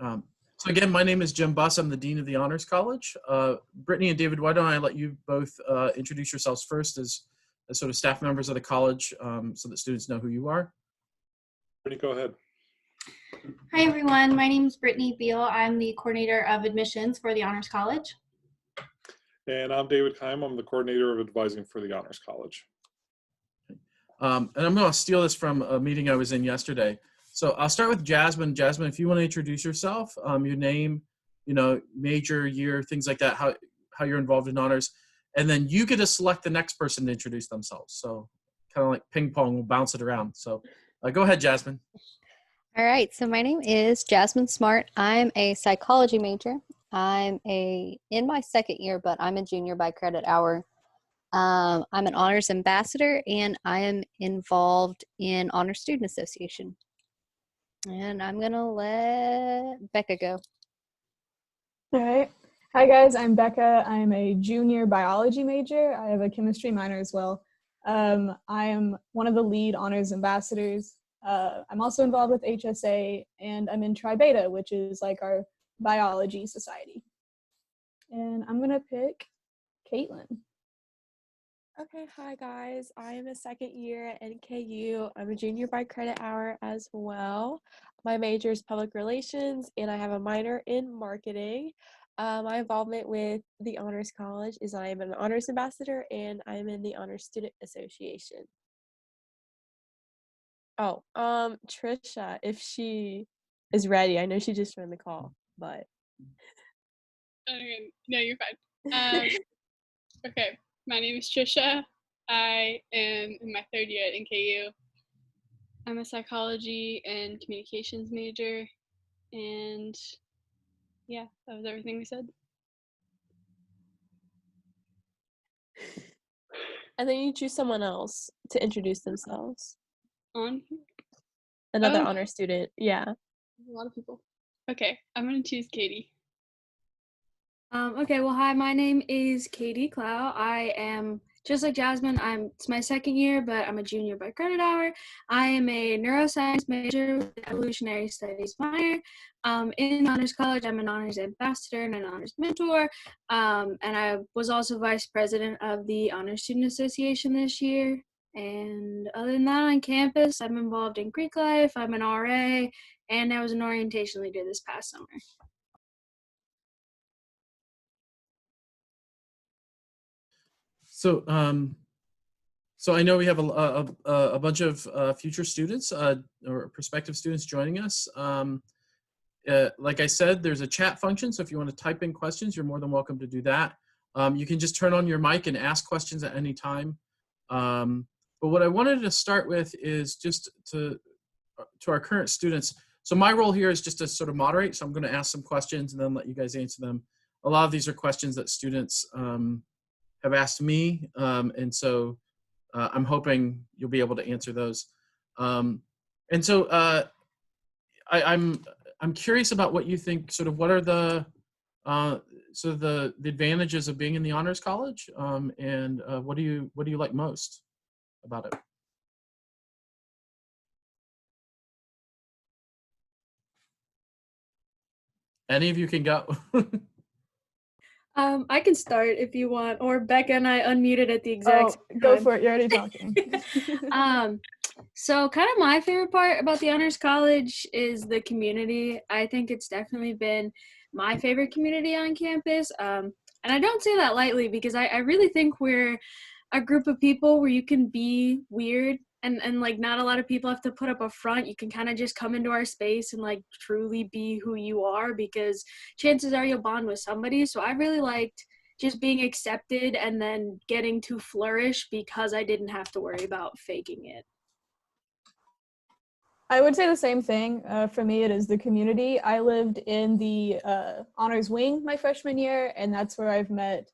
So again, my name is Jim Buss. I'm the Dean of the Honors College. Brittany and David, why don't I let you both introduce yourselves first as sort of staff members of the college so that students know who you are. Brittany, go ahead. Hi everyone, my name is Brittany Beal. I'm the coordinator of admissions for the Honors College. And I'm David Keim. I'm the coordinator of advising for the Honors College. And I'm going to steal this from a meeting I was in yesterday. So I'll start with Jasmine. Jasmine, if you want to introduce yourself, your name, major, year, things like that, how you're involved in honors, and then you get to select the next person to introduce themselves. So kind of like ping pong, we'll bounce it around. So go ahead, Jasmine. All right, so my name is Jasmine Smart. I'm a psychology major. I'm in my second year, but I'm a junior by credit hour. I'm an honors ambassador, and I am involved in Honor Student Association. And I'm going to let Becca go. All right. Hi, guys. I'm Becca. I'm a junior biology major. I have a chemistry minor as well. I am one of the lead honors ambassadors. I'm also involved with HSA, and I'm in Tri Beta, which is like our biology society. And I'm going to pick Caitlin. Okay, hi guys. I am a second year at NKU. I'm a junior by credit hour as well. My major is public relations and I have a minor in marketing. My involvement with the Honors College is I am an honors ambassador and I'm in the Honors Student Association. Oh, Trisha, if she is ready. I know she just joined the call, but. Okay, no, you're fine. Okay. My name is Trisha. I am in my third year at NKU. I'm a psychology and communications major. And yeah, that was everything we said. And then you choose someone else to introduce themselves. Another honor student, yeah. A lot of people. Okay, I'm going to choose Katie. Okay, well, hi, my name is Katie Clow. I am, just like Jasmine, it's my second year, but I'm a junior by credit hour. I am a neuroscience major with evolutionary studies minor. In Honors College, I'm an honors ambassador and an honors mentor, and I was also vice president of the Honor Student Association this year. And other than that, on campus, I'm involved in Greek life, I'm an RA, and I was an orientation leader this past summer. So, so I know we have a bunch of future students or prospective students joining us. Like I said, there's a chat function, so if you want to type in questions, you're more than welcome to do that. You can just turn on your mic and ask questions at any time. But what I wanted to start with is just to our current students. So my role here is just to sort of moderate, so I'm going to ask some questions and then let you guys answer them. A lot of these are questions that students have asked me, and so I'm hoping you'll be able to answer those. And so I'm curious about what you think. Sort of, what are the the advantages of being in the Honors College, and what do you like most about it? Any of you can go. I can start if you want, or Becca and I unmuted at the exact same time. Go for it. You're already talking. So kind of my favorite part about the Honors College is the community. I think it's definitely been my favorite community on campus. And I don't say that lightly because I really think we're a group of people where you can be weird and like not a lot of people have to put up a front. You can kind of just come into our space and like truly be who you are, because chances are you'll bond with somebody. So I really liked just being accepted and then getting to flourish because I didn't have to worry about faking it. I would say the same thing. For me, it is the community. I lived in the honors wing my freshman year, and that's where I've met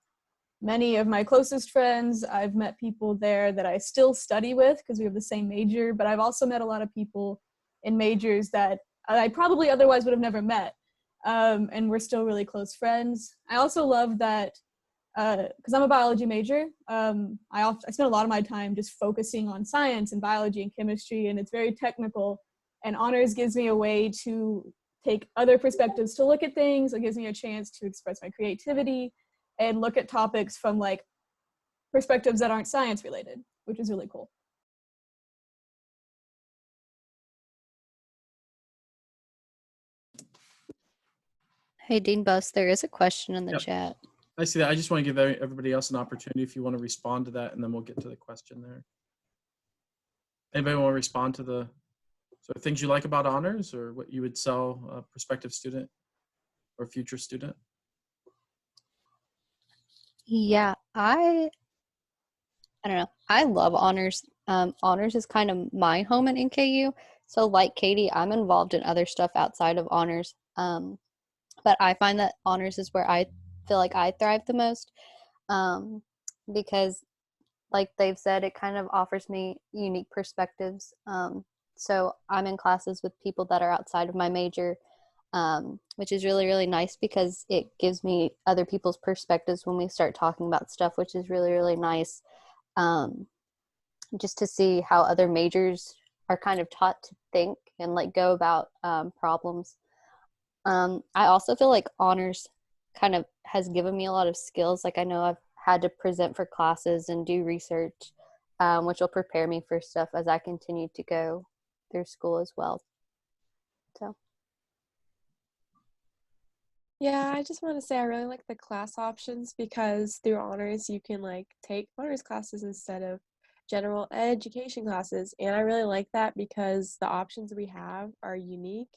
many of my closest friends. I've met people there that I still study with because we have the same major, but I've also met a lot of people in majors that I probably otherwise would have never met, and we're still really close friends. I also love that because I'm a biology major, I spend a lot of my time just focusing on science and biology and chemistry, and it's very technical, and honors gives me a way to take other perspectives to look at things. It gives me a chance to express my creativity and look at topics from like perspectives that aren't science related, which is really cool. Hey, Dean Bus, there is a question in the Yep. chat. I see that. I just want to give everybody else an opportunity if you want to respond to that, and then we'll get to the question there. Anybody want to respond to the things you like about honors, or what you would tell a prospective student or future student? Yeah, I don't know. I love honors. Honors is kind of my home at NKU. So like Katie, I'm involved in other stuff outside of honors. But I find that honors is where I feel like I thrive the most. Because like they've said, it kind of offers me unique perspectives. So I'm in classes with people that are outside of my major, which is really, really nice because it gives me other people's perspectives when we start talking about stuff, which is really, really nice. Just to see how other majors are kind of taught to think and like go about problems. I also feel like honors kind of has given me a lot of skills. Like I know I've had to present for classes and do research, which will prepare me for stuff as I continue to go through school as well. So. Yeah, I just want to say I really like the class options because through honors you can like take honors classes instead of general education classes, and I really like that because the options we have are unique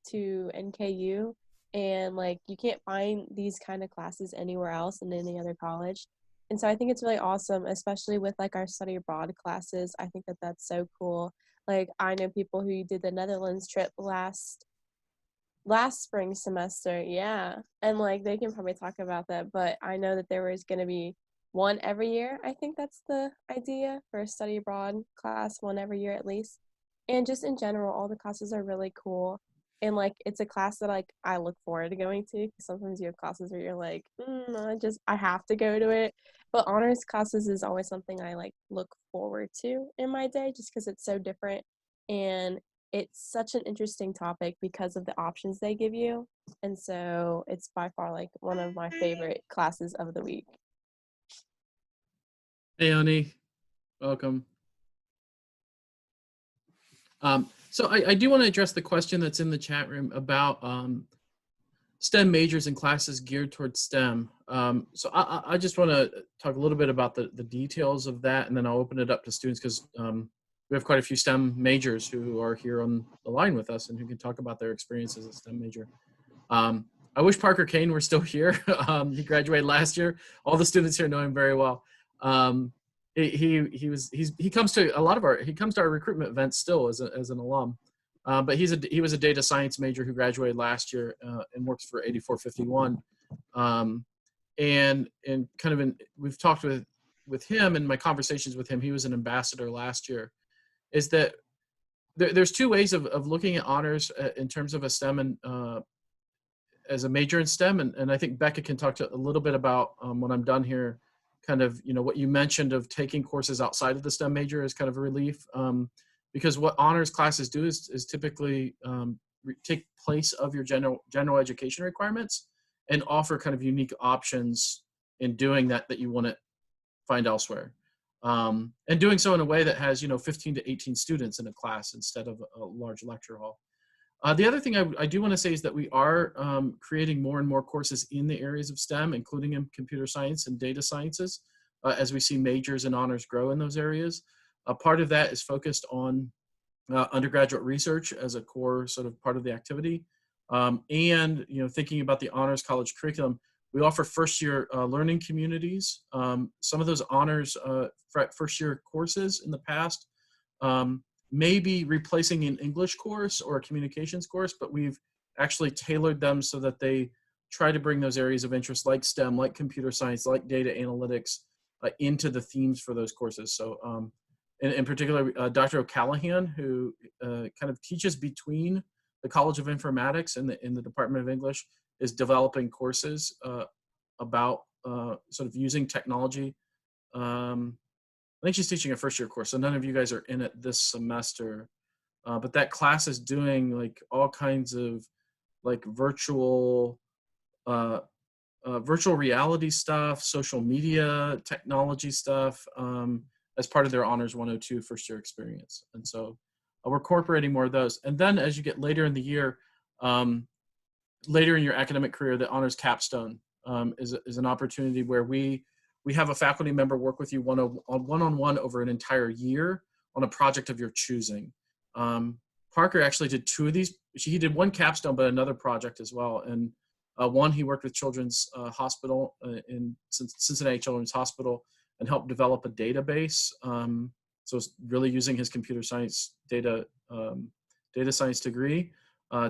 to NKU, and like you can't find these kind of classes anywhere else in any other college. And so I think it's really awesome, especially with like our study abroad classes. I think that that's so cool. Like I know people who did the Netherlands trip last spring semester, yeah, and like they can probably talk about that, but I know that there was going to be one every year. I think that's the idea for a study abroad class, one every year at least. And just in general, all the classes are really cool, and like it's a class that like I look forward to going to. Sometimes you have classes where you're like, I have to go to it, but honors classes is always something I like look forward to in my day just because it's so different, and it's such an interesting topic because of the options they give you. And so it's by far like one of my favorite classes of the week. Hey, Oni, welcome. So I do want to address the question that's in the chat room about STEM majors and classes geared towards STEM. So I just want to talk a little bit about the details of that, and then I'll open it up to students because we have quite a few STEM majors who are here on the line with us and who can talk about their experience as a STEM major. I wish Parker Kane were still here. He graduated last year. All the students here know him very well. He comes to a lot of our recruitment events still as an alum. But he was a data science major who graduated last year and works for 8451. We've talked with him in my conversations with him. He was an ambassador last year. Is that there's two ways of looking at honors in terms of a STEM and as a major in STEM, and I think Becca can talk a little bit about when I'm done here, kind of what you mentioned of taking courses outside of the STEM major as kind of a relief, because what honors classes do is typically take place of your general education requirements and offer kind of unique options in doing that you want to find elsewhere. And doing so in a way that has 15 to 18 students in a class instead of a large lecture hall. The other thing I do want to say is that we are creating more and more courses in the areas of STEM, including in computer science and data sciences, as we see majors and honors grow in those areas. A part of that is focused on undergraduate research as a core sort of part of the activity. And thinking about the honors college curriculum, we offer first-year learning communities. Some of those honors first-year courses in the past may be replacing an English course or a communications course, but we've actually tailored them so that they try to bring those areas of interest like STEM, like computer science, like data analytics into the themes for those courses. So in particular, Dr. O'Callaghan, who kind of teaches between the College of Informatics and the Department of English, is developing courses about sort of using technology. I think she's teaching a first year course, so none of you guys are in it this semester. But that class is doing like all kinds of like virtual reality stuff, social media technology stuff, as part of their Honors 102 first year experience. And so we're incorporating more of those. And then as you get later in the year, later in your academic career, the Honors Capstone is an opportunity where we have a faculty member work with you one-on-one over an entire year on a project of your choosing. Parker actually did 2 of these. He did one capstone, but another project as well. And one, he worked with Children's Hospital in Cincinnati Children's Hospital and helped develop a database. So it's really using his computer science data science degree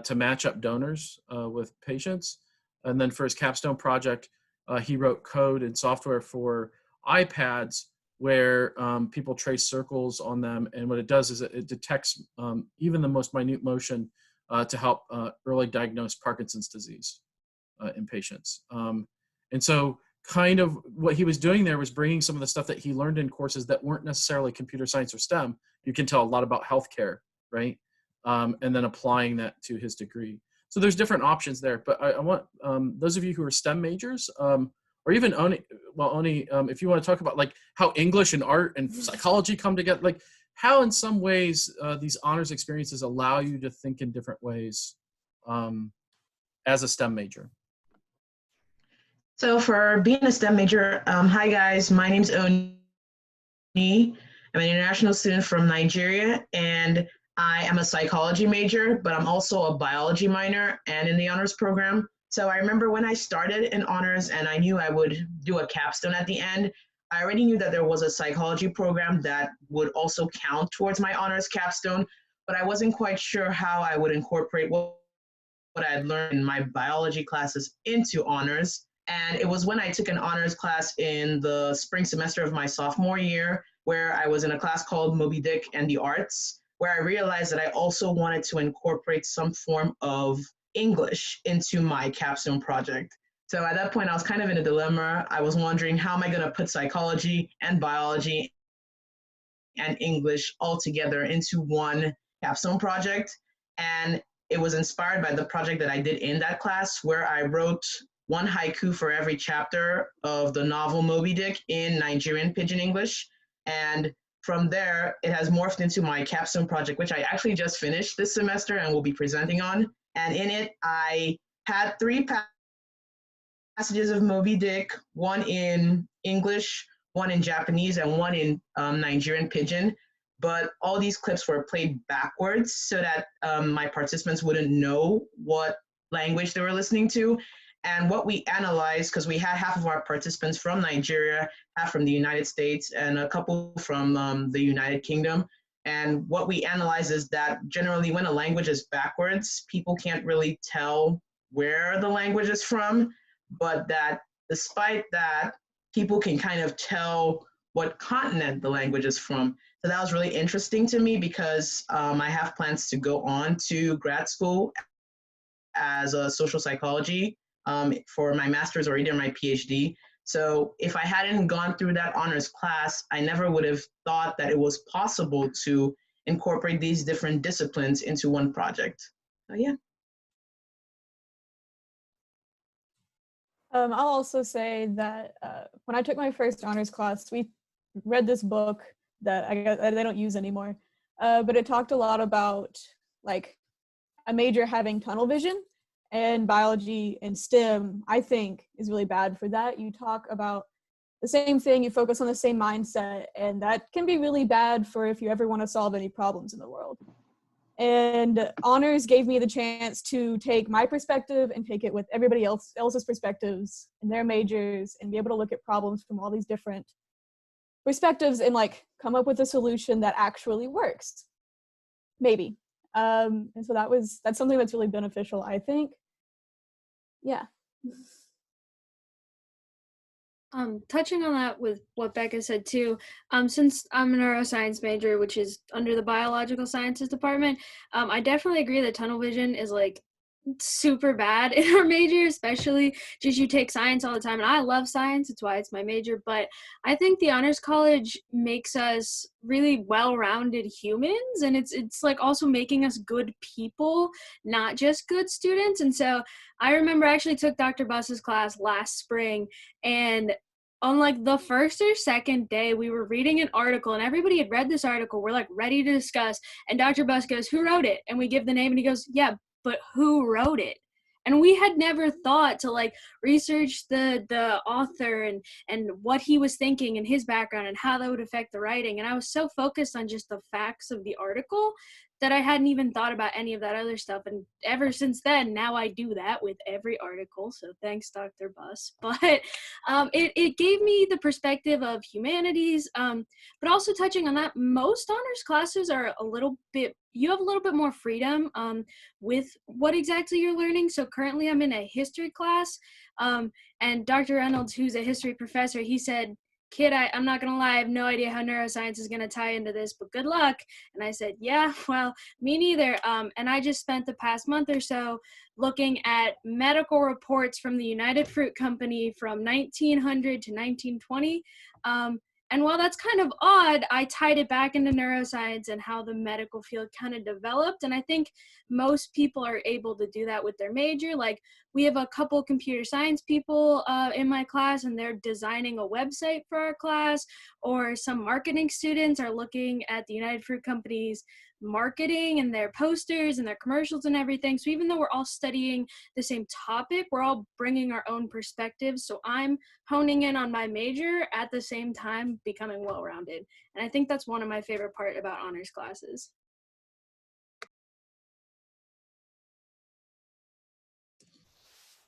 to match up donors with patients. And then for his capstone project, he wrote code and software for iPads where people trace circles on them. And what it does is it detects even the most minute motion to help early diagnose Parkinson's disease in patients. And so kind of what he was doing there was bringing some of the stuff that he learned in courses that weren't necessarily computer science or STEM. You can tell a lot about healthcare, right? And then applying that to his degree. So there's different options there, but I want those of you who are STEM majors, or even Oni, if you want to talk about like how English and art and psychology come together, like how in some ways these honors experiences allow you to think in different ways as a STEM major. So for being a STEM major, hi guys, my name's Oni. I'm an international student from Nigeria, and I am a psychology major, but I'm also a biology minor and in the honors program. So I remember when I started in honors and I knew I would do a capstone at the end, I already knew that there was a psychology program that would also count towards my honors capstone, but I wasn't quite sure how I would incorporate what I had learned in my biology classes into honors. And it was when I took an honors class in the spring semester of my sophomore year, where I was in a class called Moby Dick and the Arts, where I realized that I also wanted to incorporate some form of English into my capstone project. So at that point, I was kind of in a dilemma. I was wondering, how am I going to put psychology and biology and English all together into one capstone project? And it was inspired by the project that I did in that class, where I wrote one haiku for every chapter of the novel Moby Dick in Nigerian Pidgin English. And from there, it has morphed into my capstone project, which I actually just finished this semester and will be presenting on. And in it, I had 3 passages of Moby Dick, one in English, one in Japanese, and one in Nigerian Pidgin. But all these clips were played backwards so that my participants wouldn't know what language they were listening to. And what we analyzed, because we had half of our participants from Nigeria, half from the United States, and a couple from the United Kingdom. And what we analyze is that generally when a language is backwards, people can't really tell where the language is from, but that despite that, people can kind of tell what continent the language is from. So that was really interesting to me because I have plans to go on to grad school as a social psychology for my master's or either my PhD. So if I hadn't gone through that honors class, I never would have thought that it was possible to incorporate these different disciplines into one project. So yeah. I'll also say that when I took my first honors class, we read this book that they don't use anymore, but it talked a lot about like a major having tunnel vision. And biology and STEM, I think, is really bad for that. You talk about the same thing, you focus on the same mindset, and that can be really bad for if you ever want to solve any problems in the world. And honors gave me the chance to take my perspective and take it with everybody else's perspectives and their majors and be able to look at problems from all these different perspectives and like come up with a solution that actually works. Maybe. And so that's something that's really beneficial, I think. Yeah. Touching on that with what Becca said too, since I'm a neuroscience major, which is under the biological sciences department, I definitely agree that tunnel vision is like super bad in our major, especially just you take science all the time. And I love science, it's why it's my major. But I think the Honors College makes us really well-rounded humans, and it's like also making us good people, not just good students. And so I remember I actually took Dr. Buss's class last spring, and on like the first or second day, we were reading an article and everybody had read this article. We're like ready to discuss. And Dr. Buss goes, "Who wrote it?" And we give the name and he goes, "Yeah, but who wrote it?" And we had never thought to like research the author and what he was thinking and his background and how that would affect the writing. And I was so focused on just the facts of the article that I hadn't even thought about any of that other stuff. And ever since then, now I do that with every article. So thanks, Dr. Buss. But it gave me the perspective of humanities, but also touching on that, most honors classes are a little bit, you have a little bit more freedom with what exactly you're learning. So currently I'm in a history class, and Dr. Reynolds, who's a history professor, he said, "Kid, I'm not going to lie, I have no idea how neuroscience is going to tie into this, but good luck." And I said, "Yeah, well, me neither." And I just spent the past month or so looking at medical reports from the United Fruit Company from 1900 to 1920. And while that's kind of odd, I tied it back into neuroscience and how the medical field kind of developed. And I think most people are able to do that with their major. Like, we have a couple computer science people in my class, and they're designing a website for our class, or some marketing students are looking at the United Fruit Company's marketing and their posters and their commercials and everything. So even though we're all studying the same topic, we're all bringing our own perspectives. So I'm honing in on my major at the same time becoming well-rounded. And I think that's one of my favorite part about honors classes.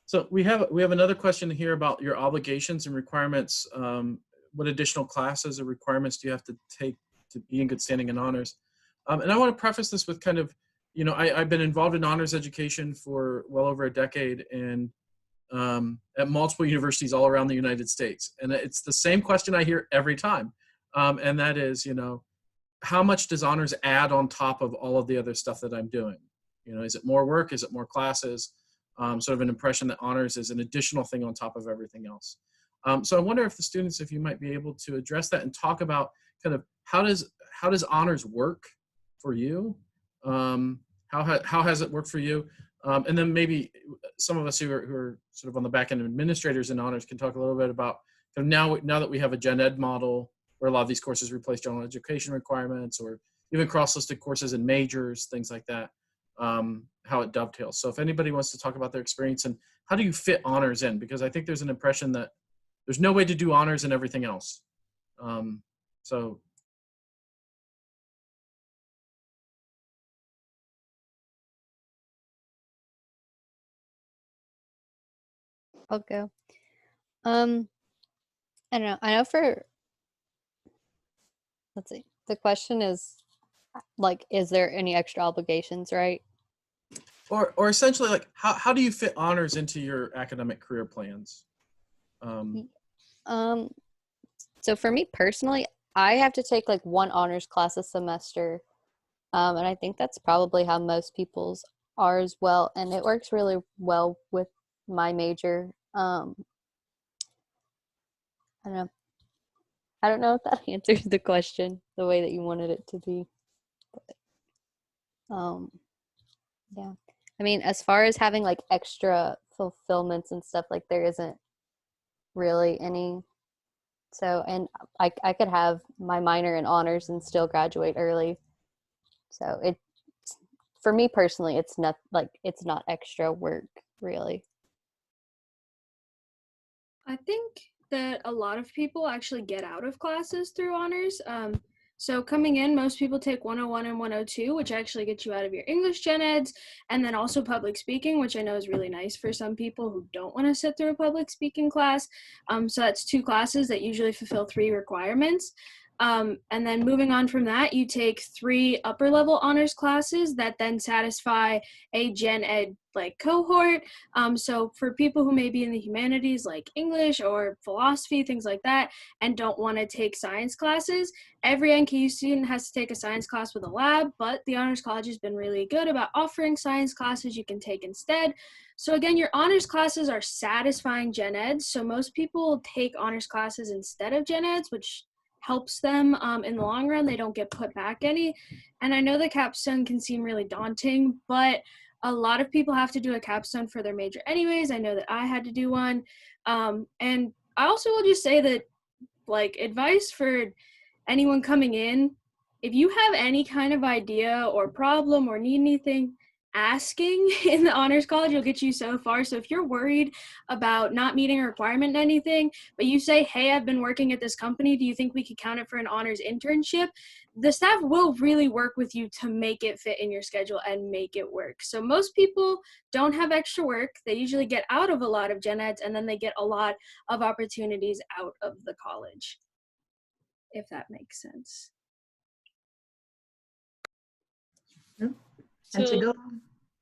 So we have another question here about your obligations and requirements. What additional classes or requirements do you have to take to be in good standing in honors? And I want to preface this with kind of, you know, I've been involved in honors education for well over a decade, and at multiple universities all around the United States. And it's the same question I hear every time. And that is, you know, how much does honors add on top of all of the other stuff that I'm doing? You know, is it more work? Is it more classes? Sort of an impression that honors is an additional thing on top of everything else. So I wonder if the students, if you might be able to address that and talk about kind of how does honors work for you? How has it worked for you? And then maybe some of us who are sort of on the back end administrators in honors can talk a little bit about kind of now that we have a gen ed model where a lot of these courses replace general education requirements, or even cross-listed courses and majors, things like that, how it dovetails. So if anybody wants to talk about their experience and how do you fit honors in, because I think there's an impression that there's no way to do honors and everything else. So I'll go. I don't know. I know let's see. The question is like, is there any extra obligations, right? or essentially, like, how do you fit honors into your academic career plans? So for me personally, I have to take like one honors class a semester. And I think that's probably how most people's are as well. And it works really well with my major. I don't know. I don't know if that answers the question the way that you wanted it to be. But, yeah. I mean, as far as having like extra fulfillments and stuff, like there isn't really any. So, and I could have my minor in honors and still graduate early. So for me personally, it's not extra work really. I think that a lot of people actually get out of classes through honors. So coming in, most people take 101 and 102, which actually gets you out of your English gen eds, and then also public speaking, which I know is really nice for some people who don't want to sit through a public speaking class. So that's 2 classes that usually fulfill 3 requirements. And then moving on from that, you take 3 upper level honors classes that then satisfy a gen ed like cohort. So for people who may be in the humanities like English or philosophy, things like that, and don't want to take science classes, every NKU student has to take a science class with a lab, but the Honors College has been really good about offering science classes you can take instead. So again, your honors classes are satisfying gen eds. So most people take honors classes instead of gen eds, which helps them in the long run. They don't get put back any. And I know the capstone can seem really daunting, but a lot of people have to do a capstone for their major anyways. I know that I had to do one. And I also will just say that, like, advice for anyone coming in, if you have any kind of idea or problem or need anything, asking in the honors college will get you so far. So if you're worried about not meeting a requirement in anything, but you say, hey, I've been working at this company, do you think we could count it for an honors internship? The staff will really work with you to make it fit in your schedule and make it work. So most people don't have extra work. They usually get out of a lot of gen eds, and then they get a lot of opportunities out of the college, if that makes sense. And to go,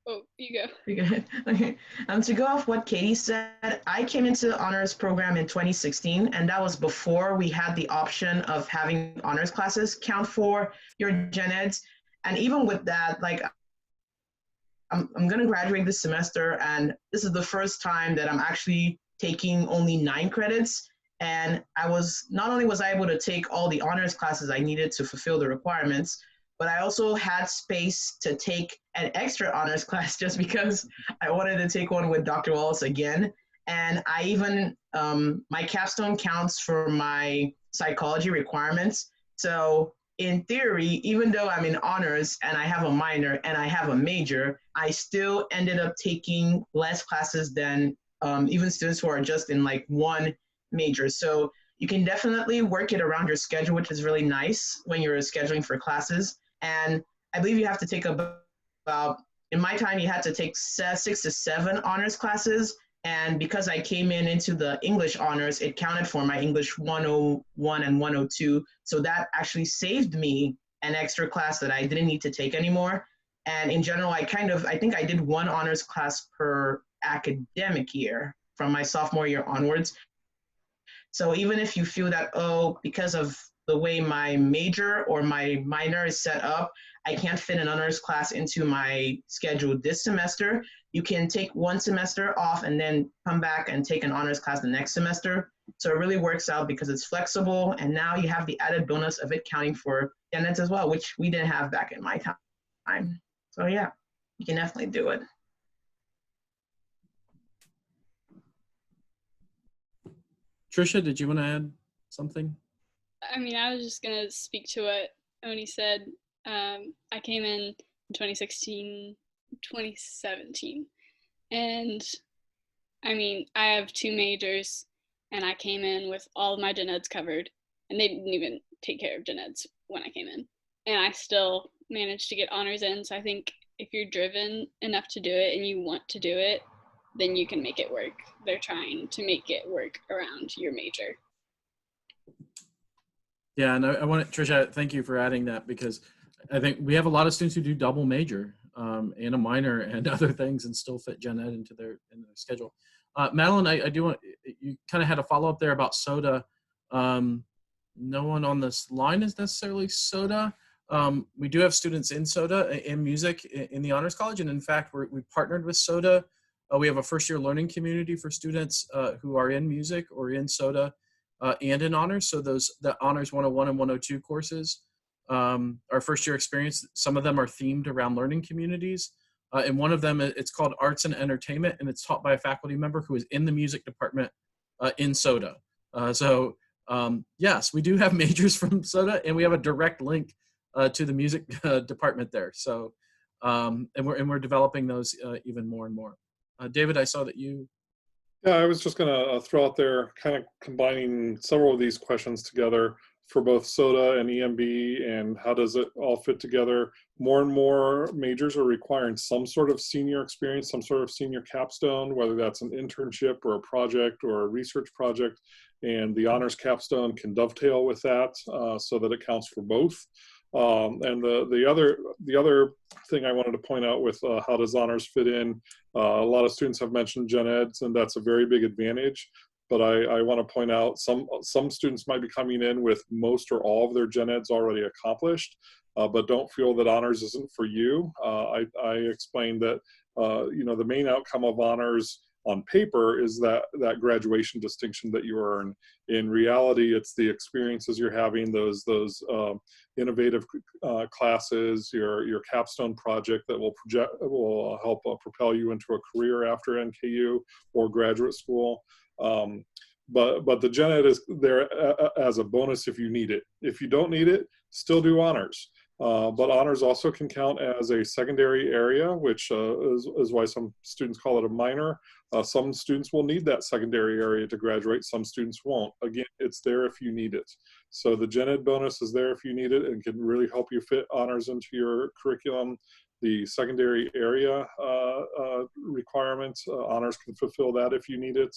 Oh, you go. pretty good. Okay. To go off what Katie said, I came into the honors program in 2016, and that was before we had the option of having honors classes count for your gen eds. And even with that, like, I'm going to graduate this semester, and this is the first time that I'm actually taking only 9 credits. And not only was I able to take all the honors classes I needed to fulfill the requirements, but I also had space to take an extra honors class just because I wanted to take one with Dr. Wallace again. And I even, my capstone counts for my psychology requirements. So in theory, even though I'm in honors and I have a minor and I have a major, I still ended up taking less classes than even students who are just in like one major. So you can definitely work it around your schedule, which is really nice when you're scheduling for classes. And I believe you have to take about, in my time, you had to take 6 to 7 honors classes. And because I came into the English honors, it counted for my English 101 and 102. So that actually saved me an extra class that I didn't need to take anymore. And in general, I think I did 1 honors class per academic year from my sophomore year onwards. So even if you feel that, oh, because of the way my major or my minor is set up, I can't fit an honors class into my schedule this semester, you can take 1 semester off and then come back and take an honors class the next semester. So it really works out because it's flexible, and now you have the added bonus of it counting for gen eds as well, which we didn't have back in my time. So yeah, you can definitely do it. Trisha, did you want to add something? I mean, I was just going to speak to what Oni said. I came in 2016, 2017. And I mean, I have 2 majors, and I came in with all of my gen eds covered, and they didn't even take care of gen eds when I came in. And I still managed to get honors in. So I think if you're driven enough to do it and you want to do it, then you can make it work. They're trying to make it work around your major. Yeah, and I want to, Trisha, thank you for adding that, because I think we have a lot of students who do double major and a minor and other things and still fit gen ed into their schedule. Madeline, I do want, you kind of had a follow-up there about SOTA. No one on this line is necessarily SOTA. We do have students in SOTA in music in the Honors College, and in fact, we've partnered with SOTA. We have a first-year learning community for students who are in music or in SOTA and in honors. So the honors 101 and 102 courses, our first-year experience, some of them are themed around learning communities. And one of them, it's called Arts and Entertainment, and it's taught by a faculty member who is in the music department in SOTA. Yes, we do have majors from SOTA, and we have a direct link to the music department there. So, and we're developing those even more and more. David, I saw that you. Yeah, I was just going to throw out there, kind of combining several of these questions together for both SOTA and EMB, and how does it all fit together. More and more majors are requiring some sort of senior experience, some sort of senior capstone, whether that's an internship or a project or a research project. and the honors capstone can dovetail with that so that it counts for both. And the other thing I wanted to point out with how does honors fit in, a lot of students have mentioned gen eds, and that's a very big advantage. But I want to point out some students might be coming in with most or all of their gen eds already accomplished, but don't feel that honors isn't for you. I explained that the main outcome of honors on paper is that graduation distinction that you earn. In reality, it's the experiences you're having, those innovative classes, your capstone project that will help propel you into a career after NKU or graduate school. But the gen ed is there as a bonus if you need it. If you don't need it, still do honors. But honors also can count as a secondary area, which is why some students call it a minor. Some students will need that secondary area to graduate. Some students won't. Again, it's there if you need it. So the gen ed bonus is there if you need it and can really help you fit honors into your curriculum. The secondary area requirements, honors can fulfill that if you need it.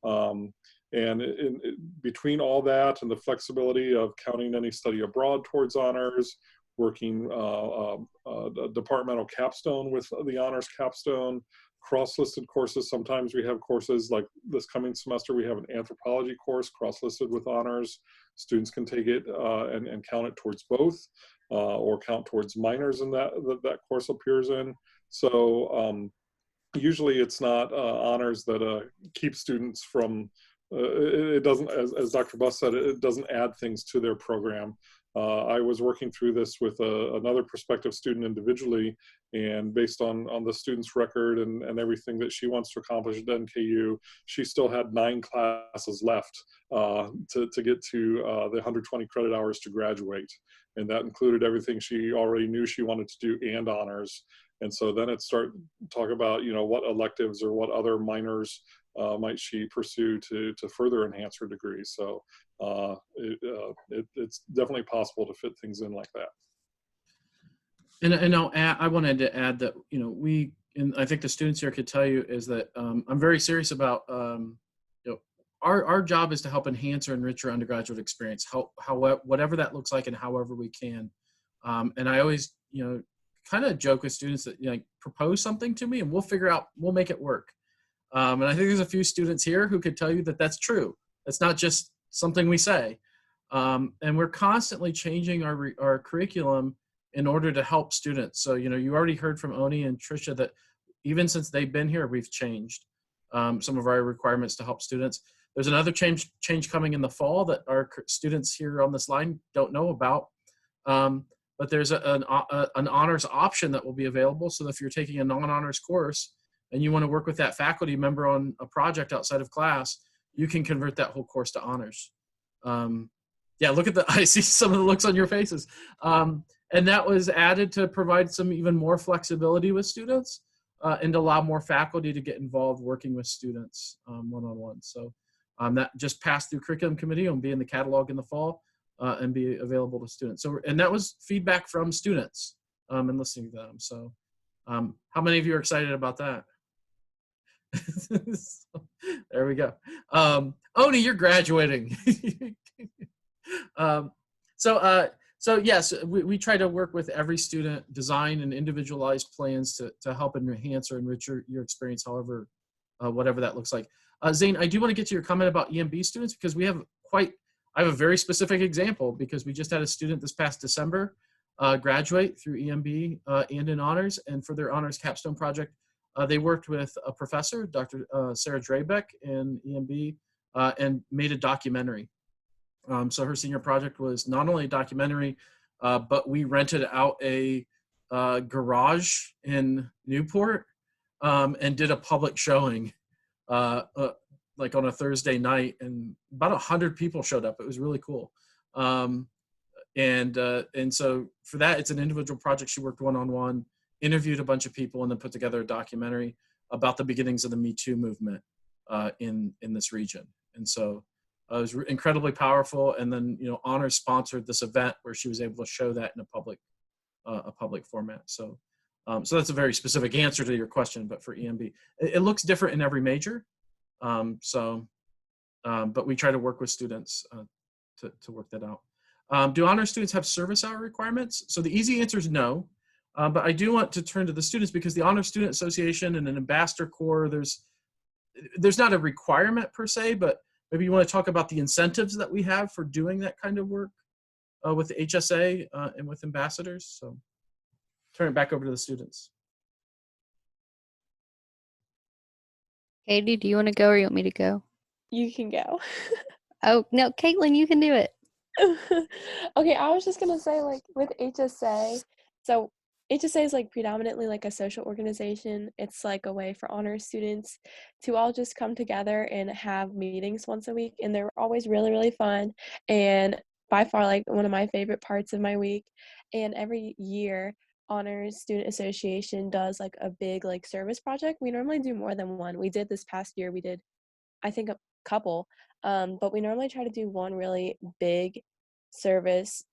And between all that and the flexibility of counting any study abroad towards honors, working a departmental capstone with the honors capstone, cross-listed courses. Sometimes we have courses like this coming semester, we have an anthropology course cross-listed with honors. Students can take it and count it towards both or count towards minors in that course appears in. So usually it's not honors that keep students from, it doesn't, as Dr. Buss said, it doesn't add things to their program. I was working through this with another prospective student individually, and based on the student's record and everything that she wants to accomplish at NKU, she still had 9 classes left to get to the 120 credit hours to graduate. And that included everything she already knew she wanted to do and honors. And so then it started to talk about, what electives or what other minors might she pursue to further enhance her degree. So it's definitely possible to fit things in like that. And I'll add, I wanted to add that, and I think the students here could tell you is that I'm very serious about, our job is to help enhance or enrich your undergraduate experience, whatever that looks like and however we can. And I always, kind of joke with students that, propose something to me and we'll make it work. And I think there's a few students here who could tell you that that's true. It's not just something we say. And we're constantly changing our curriculum in order to help students. So, you already heard from Oni and Tricia that even since they've been here, we've changed some of our requirements to help students. There's another change coming in the fall that our students here on this line don't know about. But there's an honors option that will be available. So if you're taking a non-honors course and you want to work with that faculty member on a project outside of class, you can convert that whole course to honors. Yeah, look at I see some of the looks on your faces. And that was added to provide some even more flexibility with students and allow more faculty to get involved working with students one-on-one. So that just passed through curriculum committee and be in the catalog in the fall and be available to students. So, and that was feedback from students and listening to them. So how many of you are excited about that? So, there we go. Oni, you're graduating. So yes, we try to work with every student, design and individualized plans to help enhance or enrich your experience, however, whatever that looks like. Zane, I do want to get to your comment about EMB students because I have a very specific example because we just had a student this past December graduate through EMB and in honors, and for their honors capstone project, they worked with a professor, Dr. Sarah Drabeck in EMB, and made a documentary. So her senior project was not only a documentary, but we rented out a garage in Newport and did a public showing like on a Thursday night, and about 100 people showed up. It was really cool. And so for that, it's an individual project. She worked one-on-one, interviewed a bunch of people, and then put together a documentary about the beginnings of the Me Too movement in this region. And so it was incredibly powerful. And then, Honors sponsored this event where she was able to show that in a public format. So that's a very specific answer to your question, but for EMB, it looks different in every major. So But we try to work with students to work that out. Do honor students have service hour requirements? So the easy answer is no. But I do want to turn to the students because the Honor Student Association and an Ambassador Corps, there's not a requirement per se, but maybe you want to talk about the incentives that we have for doing that kind of work with the HSA and with ambassadors. So turn it back over to the students. Katie, do you want to go or you want me to go? You can go. Oh, no, Caitlin, you can do it. Okay, I was just gonna say, like, with HSA, so HSA is like predominantly like a social organization. It's like a way for honor students to all just come together and have meetings once a week, and they're always really, really fun, and by far like one of my favorite parts of my week. And every year, Honors Student Association does like a big like service project. We normally do more than one. We did this past year. We did, I think, a couple, but we normally try to do one really big service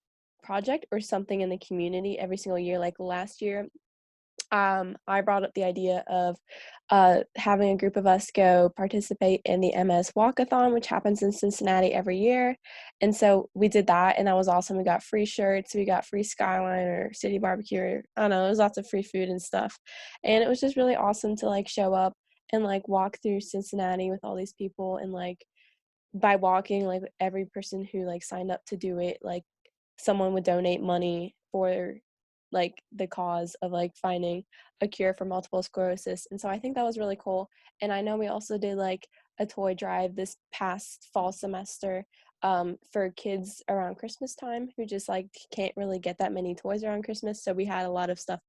project or something in the community every single year. Like last year, I brought up the idea of having a group of us go participate in the MS Walkathon, which happens in Cincinnati every year. And so we did that, and that was awesome. We got free shirts, we got free Skyline or City Barbecue, or I don't know, it was lots of free food and stuff. And it was just really awesome to like show up and like walk through Cincinnati with all these people, and like by walking, like every person who like signed up to do it, like someone would donate money for like the cause of like finding a cure for multiple sclerosis. And so I think that was really cool. And I know we also did like a toy drive this past fall semester for kids around Christmas time who just like can't really get that many toys around Christmas. So we had a lot of stuff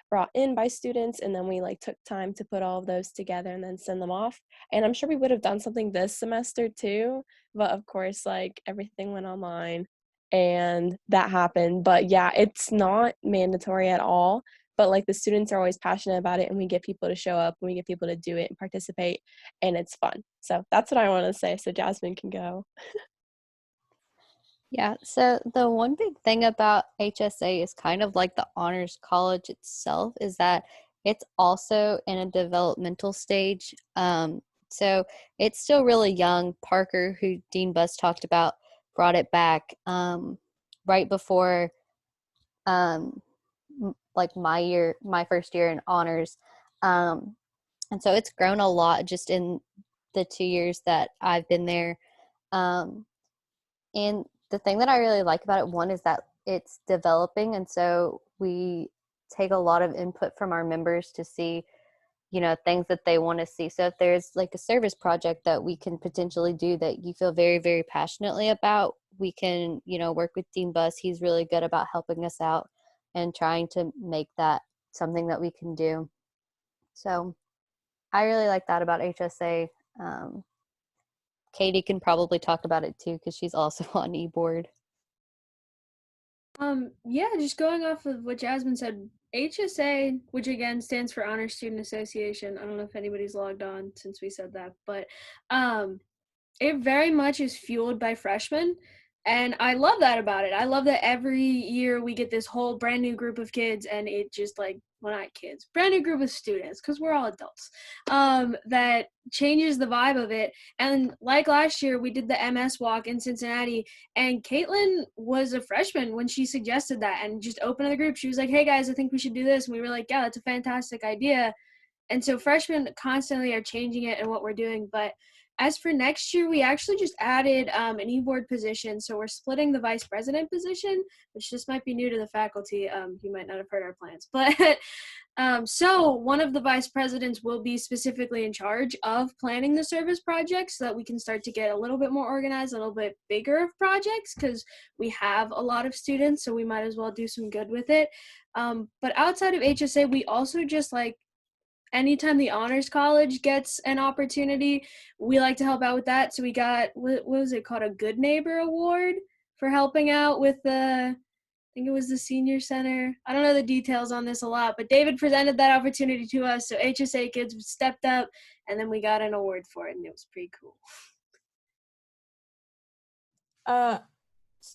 brought in by students, and then we like took time to put all of those together and then send them off. And I'm sure we would have done something this semester too, but of course like everything went online and that happened. But yeah, it's not mandatory at all, but like the students are always passionate about it, and we get people to show up and we get people to do it and participate, and it's fun. So that's what I want to say, so Jasmine can go. Yeah, so the one big thing about HSA is kind of like the honors college itself is that it's also in a developmental stage. So it's still really young. Parker, who Dean Buss talked about, brought it back right before like my first year in honors. And so it's grown a lot just in the 2 years that I've been there. And the thing that I really like about it, one, is that it's developing. And so we take a lot of input from our members to see, things that they want to see. So if there's like a service project that we can potentially do that you feel very, very passionately about, we can, work with Dean Buss. He's really good about helping us out and trying to make that something that we can do. So I really like that about HSA. Katie can probably talk about it too because she's also on eBoard. Yeah, just going off of what Jasmine said, HSA, which again stands for Honor Student Association. I don't know if anybody's logged on since we said that, but it very much is fueled by freshmen. And I love that about it. I love that every year we get this whole brand new group of kids, and it just like, well, not kids, brand new group of students, because we're all adults, that changes the vibe of it. And like last year, we did the MS walk in Cincinnati, and Caitlin was a freshman when she suggested that and just opened the group. She was like, hey guys, I think we should do this. And we were like, yeah, that's a fantastic idea. And so freshmen constantly are changing it and what we're doing. But as for next year, we actually just added an e-board position. So we're splitting the vice president position, which just might be new to the faculty. You might not have heard our plans. But so one of the vice presidents will be specifically in charge of planning the service projects so that we can start to get a little bit more organized, a little bit bigger of projects, because we have a lot of students, so we might as well do some good with it. But outside of HSA, we also just like, anytime the Honors College gets an opportunity, we like to help out with that. So we got, what was it called, a Good Neighbor Award for helping out with I think it was the Senior Center. I don't know the details on this a lot, but David presented that opportunity to us. So HSA kids stepped up, and then we got an award for it, and it was pretty cool.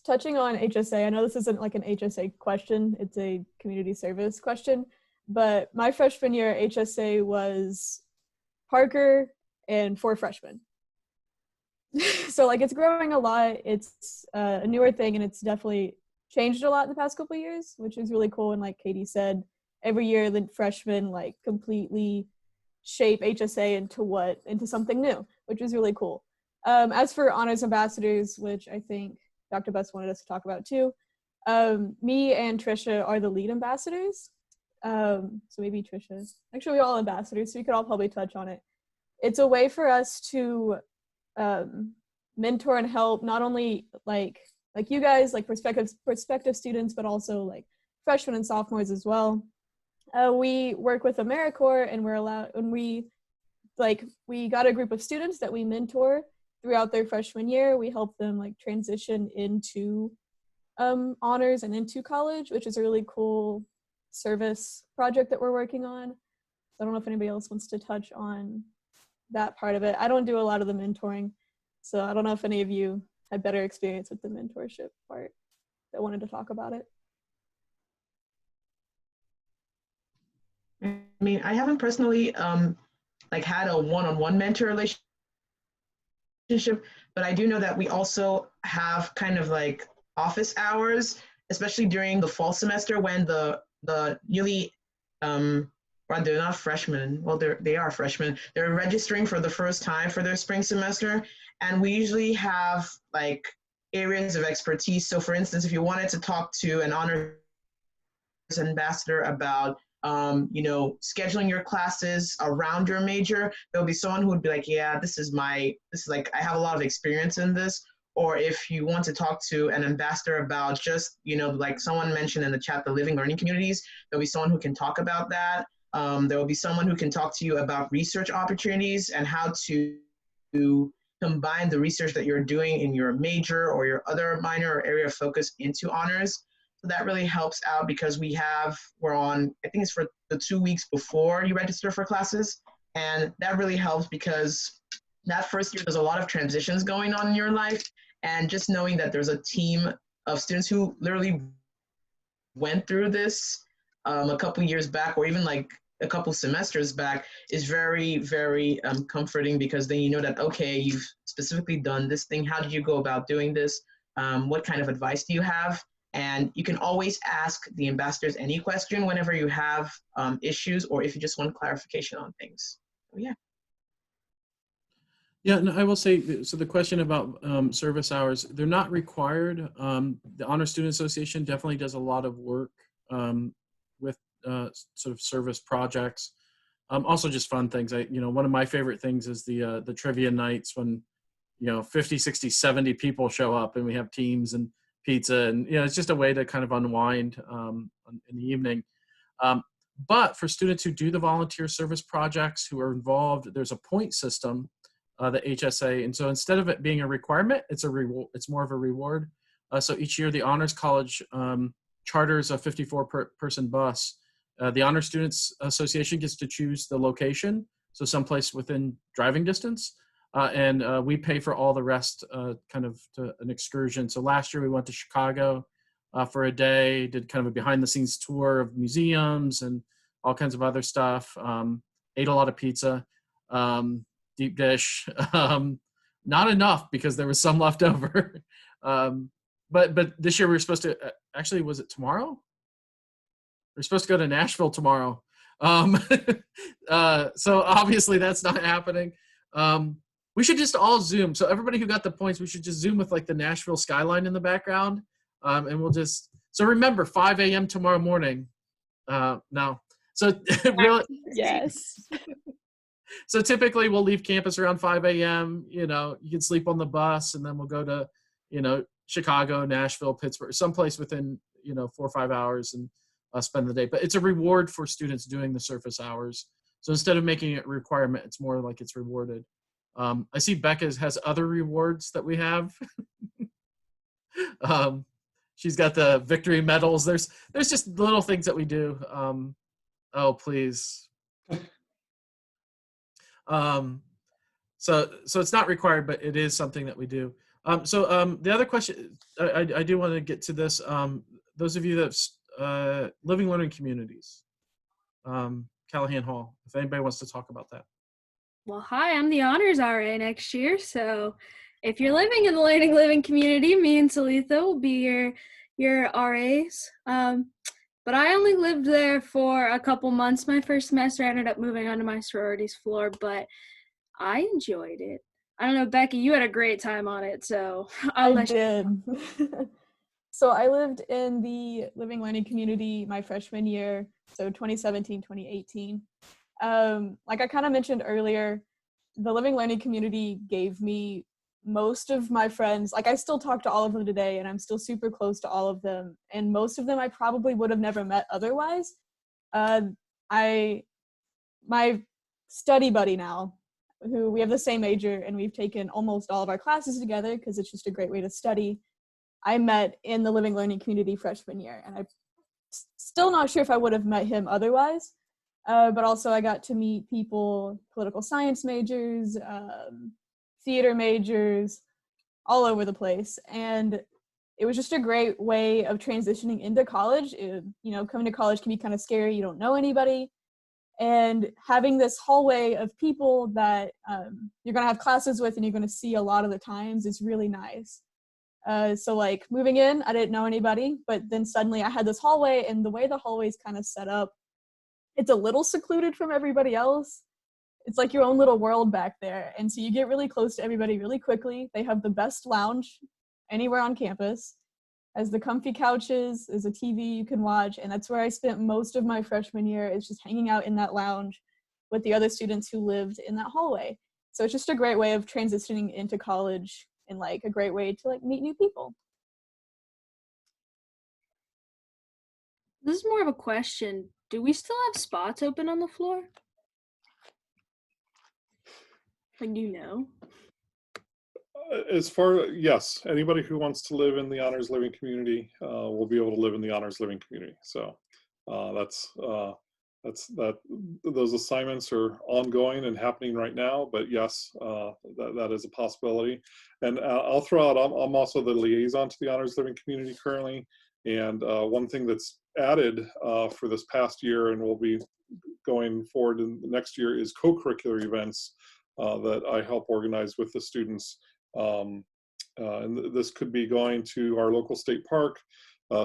Touching on HSA, I know this isn't like an HSA question, it's a community service question. But my freshman year, HSA was Parker and 4 freshmen. So like it's growing a lot. It's a newer thing, and it's definitely changed a lot in the past couple of years, which is really cool. And like Katie said, every year the freshmen like completely shape HSA into something new, which is really cool. As for honors ambassadors, which I think Dr. Best wanted us to talk about too, me and Trisha are the lead ambassadors. So maybe Trisha. Actually, we're all ambassadors, so we could all probably touch on it. It's a way for us to mentor and help not only like you guys, like prospective students, but also like freshmen and sophomores as well. We work with AmeriCorps, and we got a group of students that we mentor throughout their freshman year. We help them like transition into honors and into college, which is a really cool service project that we're working on. I don't know if anybody else wants to touch on that part of it. I don't do a lot of the mentoring, so I don't know if any of you had better experience with the mentorship part that wanted to talk about it. I mean, I haven't personally like had a one-on-one mentor relationship, but I do know that we also have kind of like office hours, especially during the fall semester when the newly well, they're not freshmen. Well, they are freshmen. They're registering for the first time for their spring semester, and we usually have like areas of expertise. So, for instance, if you wanted to talk to an honors ambassador about scheduling your classes around your major, there'll be someone who would be like, yeah, this is like, I have a lot of experience in this. Or if you want to talk to an ambassador about just, like someone mentioned in the chat, the living learning communities, there'll be someone who can talk about that. There will be someone who can talk to you about research opportunities and how to combine the research that you're doing in your major or your other minor or area of focus into honors. So that really helps out because we're on, I think it's for the 2 weeks before you register for classes. And that really helps because that first year, there's a lot of transitions going on in your life. And just knowing that there's a team of students who literally went through this a couple years back, or even like a couple semesters back, is very, very comforting, because then you know that, okay, you've specifically done this thing. How did you go about doing this? What kind of advice do you have? And you can always ask the ambassadors any question whenever you have issues, or if you just want clarification on things. So, yeah. Yeah, no, I will say, so the question about service hours, they're not required. The Honor Student Association definitely does a lot of work with sort of service projects. Also just fun things. One of my favorite things is the trivia nights when, 50, 60, 70 people show up and we have teams and pizza, and, it's just a way to kind of unwind in the evening. But for students who do the volunteer service projects, who are involved, there's a point system, the HSA. And so instead of it being a requirement, it's a reward. It's more of a reward. So each year the Honors College charters a 54-person bus. The Honor Students Association gets to choose the location, so someplace within driving distance. And we pay for all the rest, kind of to an excursion. So last year we went to Chicago for a day, did kind of a behind-the-scenes tour of museums and all kinds of other stuff. Ate a lot of pizza. Deep dish, not enough because there was some left over. But this year we were supposed to, actually, was it tomorrow? We're supposed to go to Nashville tomorrow. So obviously that's not happening. We should just all Zoom. So everybody who got the points, we should just Zoom with like the Nashville skyline in the background. And we'll just, so remember 5 a.m. tomorrow morning. No. So really. Yes. So typically we'll leave campus around 5 a.m. You can sleep on the bus, and then we'll go to, Chicago, Nashville, Pittsburgh, someplace within, 4 or 5 hours, and spend the day. But it's a reward for students doing the surface hours. So instead of making it a requirement, it's more like it's rewarded. I see Becca has other rewards that we have. She's got the victory medals. There's just little things that we do. Oh, please. So it's not required, but it is something that we do. The other question, I do want to get to this. Those of you that living learning communities, Callahan Hall, if anybody wants to talk about that. Well, hi, I'm the honors RA next year, so if you're living in the Learning Living community, me and Talitha will be your RAs. But I only lived there for a couple months. My first semester, I ended up moving onto my sorority's floor, but I enjoyed it. I don't know, Becky, you had a great time on it, so I'll I let you. did. So I lived in the Living Learning community my freshman year, so 2017, 2018. Like I kind of mentioned earlier, the Living Learning community gave me most of my friends. Like I still talk to all of them today, and I'm still super close to all of them. And most of them I probably would have never met otherwise. My study buddy now, who we have the same major, and we've taken almost all of our classes together because it's just a great way to study. I met in the Living Learning community freshman year, and I'm still not sure if I would have met him otherwise. But also I got to meet people, political science majors, theater majors, all over the place. And it was just a great way of transitioning into college. Coming to college can be kind of scary. You don't know anybody. And having this hallway of people that you're going to have classes with and you're going to see a lot of the times is really nice. So like moving in, I didn't know anybody, but then suddenly I had this hallway, and the way the hallway is kind of set up, it's a little secluded from everybody else. It's like your own little world back there. And so you get really close to everybody really quickly. They have the best lounge anywhere on campus. Has the comfy couches, there's a TV you can watch, and that's where I spent most of my freshman year, is just hanging out in that lounge with the other students who lived in that hallway. So it's just a great way of transitioning into college, and like a great way to like meet new people. This is more of a question. Do we still have spots open on the floor? Like, do you know? Yes, anybody who wants to live in the Honors Living community will be able to live in the Honors Living community. So those assignments are ongoing and happening right now, but yes, that is a possibility. And I'll throw out, I'm also the liaison to the Honors Living community currently. And one thing that's added for this past year and will be going forward in the next year is co-curricular events that I help organize with the students. And this could be going to our local state park,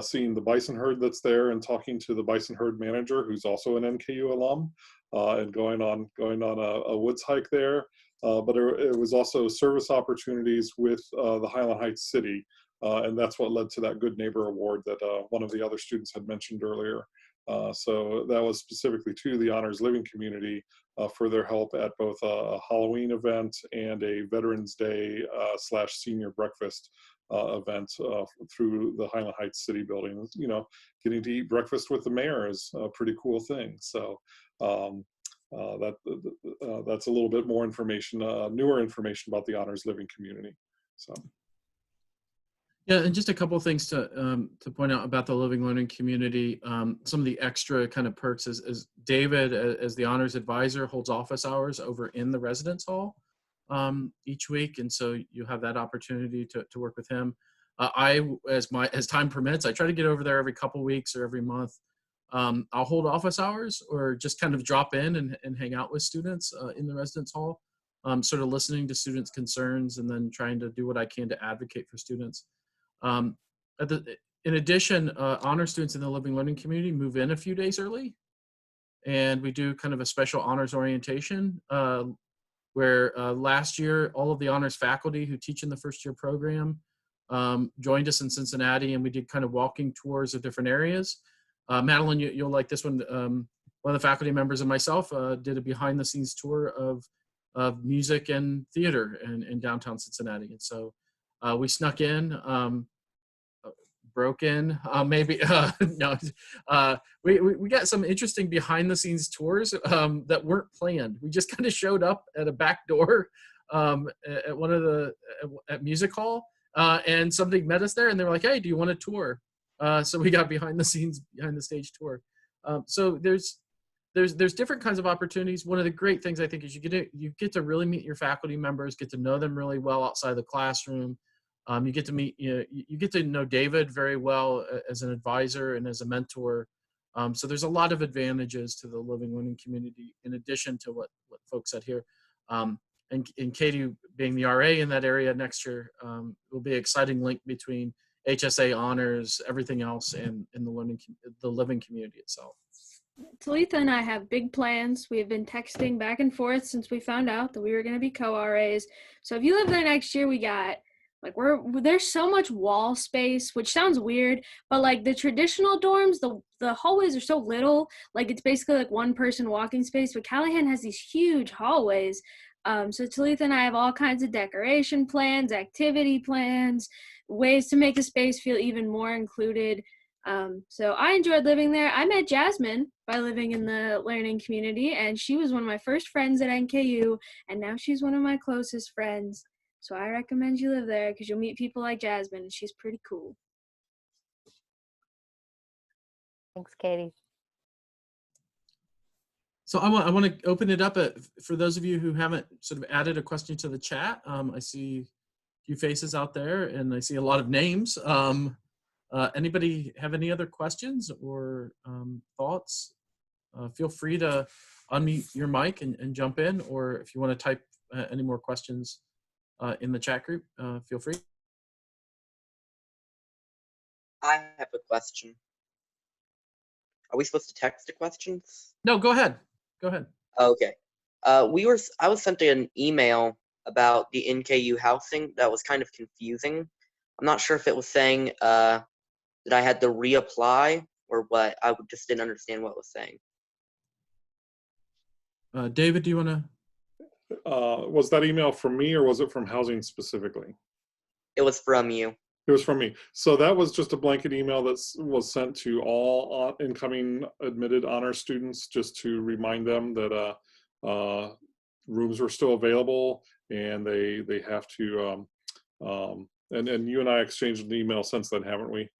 seeing the bison herd that's there and talking to the bison herd manager, who's also an NKU alum, and going on a woods hike there. But it was also service opportunities with the Highland Heights City. And that's what led to that Good Neighbor Award that one of the other students had mentioned earlier. So that was specifically to the Honors Living community for their help at both a Halloween event and a Veterans Day / senior breakfast event through the Highland Heights City building. You know, getting to eat breakfast with the mayor is a pretty cool thing. So that's a little bit more information, newer information about the Honors Living community. So. Yeah, and just a couple of things to point out about the Living Learning community. Some of the extra kind of perks is David, as the honors advisor, holds office hours over in the residence hall each week, and so you have that opportunity to work with him. As time permits, I try to get over there every couple weeks or every month. I'll hold office hours or just kind of drop in and hang out with students in the residence hall, sort of listening to students' concerns and then trying to do what I can to advocate for students. In addition, honor students in the Living Learning community move in a few days early, and we do kind of a special honors orientation where last year all of the honors faculty who teach in the first year program joined us in Cincinnati, and we did kind of walking tours of different areas. Madeline, you'll like this one. One of the faculty members and myself did a behind the scenes tour of music and theater in downtown Cincinnati, and so we snuck in, broke in, maybe, no. We got some interesting behind the scenes tours that weren't planned. We just kind of showed up at a back door at one of at Music Hall, and somebody met us there and they were like, hey, do you want a tour? So we got behind the stage tour. So there's different kinds of opportunities. One of the great things I think is you get to really meet your faculty members, get to know them really well outside the classroom. You get to meet, you get to know David very well as an advisor and as a mentor. So there's a lot of advantages to the Living Learning community in addition to what folks said here. and Katie being the RA in that area next year, will be an exciting link between HSA honors, everything else, and the living community itself. Talitha and I have big plans. We have been texting back and forth since we found out that we were going to be co-RAs. So if you live there next year, we got there's so much wall space, which sounds weird, but like the traditional dorms, the hallways are so little, like it's basically like one person walking space, but Callahan has these huge hallways. So Talitha and I have all kinds of decoration plans, activity plans, ways to make the space feel even more included. So I enjoyed living there. I met Jasmine by living in the learning community, and she was one of my first friends at NKU, and now she's one of my closest friends. So I recommend you live there because you'll meet people like Jasmine, and she's pretty cool. Thanks, Katie. So I want to open it up for those of you who haven't sort of added a question to the chat. I see a few faces out there, and I see a lot of names. Anybody have any other questions or thoughts? Feel free to unmute your mic and jump in, or if you want to type any more questions in the chat group, feel free. I have a question. Are we supposed to text the questions? No, go ahead. Go ahead. Okay. I was sent an email about the NKU housing that was kind of confusing. I'm not sure if it was saying that I had to reapply or what. I just didn't understand what it was saying. David, do you want to? Was that email from me or was it from housing specifically? It was from you. It was from me. So that was just a blanket email that was sent to all incoming admitted honor students, just to remind them that rooms were still available, and they have to. And you and I exchanged an email since then, haven't we?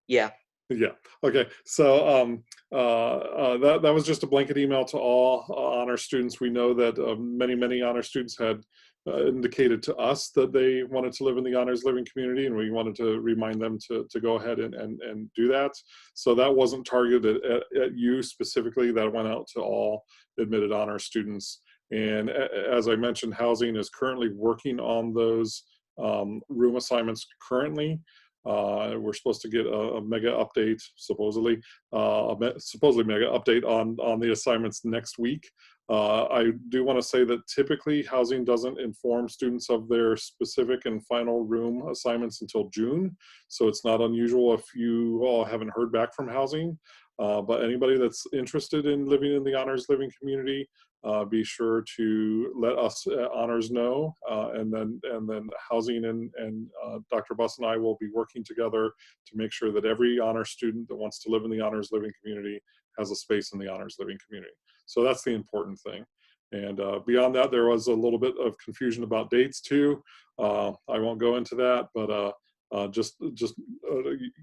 Yeah. Yeah. Okay. So that was just a blanket email to all honor students. We know that many honor students had indicated to us that they wanted to live in the honors living community, and we wanted to remind them to go ahead and do that. So that wasn't targeted at you specifically. That went out to all admitted honor students. And as I mentioned, housing is currently working on those room assignments currently. We're supposed to get a mega update, supposedly mega update on the assignments next week. I do want to say that typically housing doesn't inform students of their specific and final room assignments until June. So it's not unusual if you all haven't heard back from housing. But anybody that's interested in living in the honors living community, be sure to let us at honors know, and then housing and Dr. Buss and I will be working together to make sure that every honors student that wants to live in the honors living community has a space in the honors living community. So that's the important thing. And beyond that, there was a little bit of confusion about dates too. I won't go into that, but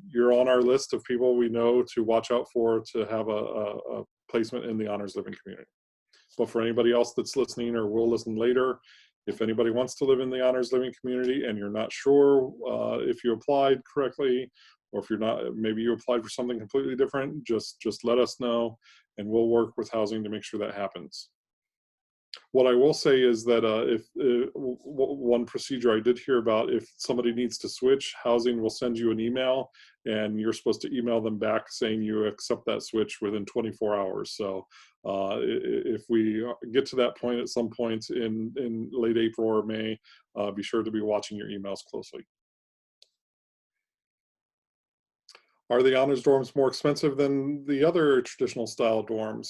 you're on our list of people we know to watch out for to have a placement in the honors living community. But for anybody else that's listening or will listen later, if anybody wants to live in the honors living community and you're not sure if you applied correctly, or if you're not, maybe you applied for something completely different, just let us know and we'll work with housing to make sure that happens. What I will say is that one procedure I did hear about, if somebody needs to switch, housing will send you an email and you're supposed to email them back saying you accept that switch within 24 hours. So if we get to that point at some point in late April or May, be sure to be watching your emails closely. Are the honors dorms more expensive than the other traditional style dorms?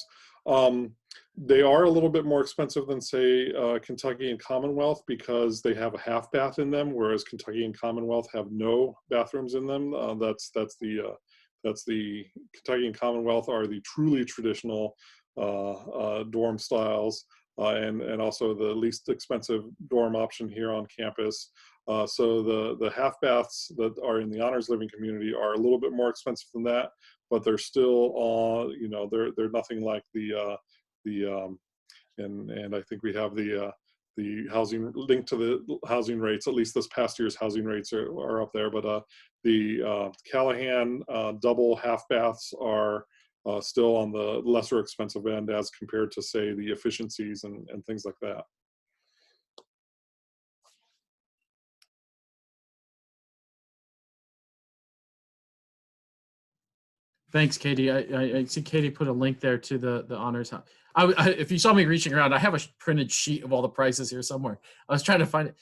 They are a little bit more expensive than, say, Kentucky and Commonwealth because they have a half bath in them, whereas Kentucky and Commonwealth have no bathrooms in them. That's the Kentucky and Commonwealth are the truly traditional dorm styles, and also the least expensive dorm option here on campus. So the half baths that are in the honors living community are a little bit more expensive than that, but they're still, they're nothing like and I think we have the housing link to the housing rates. At least this past year's housing rates are up there. But the Callahan double half baths are still on the lesser expensive end as compared to, say, the efficiencies and things like that. Thanks, Katie. I see Katie put a link there to the honors house. If you saw me reaching around, I have a printed sheet of all the prices here somewhere. I was trying to find it.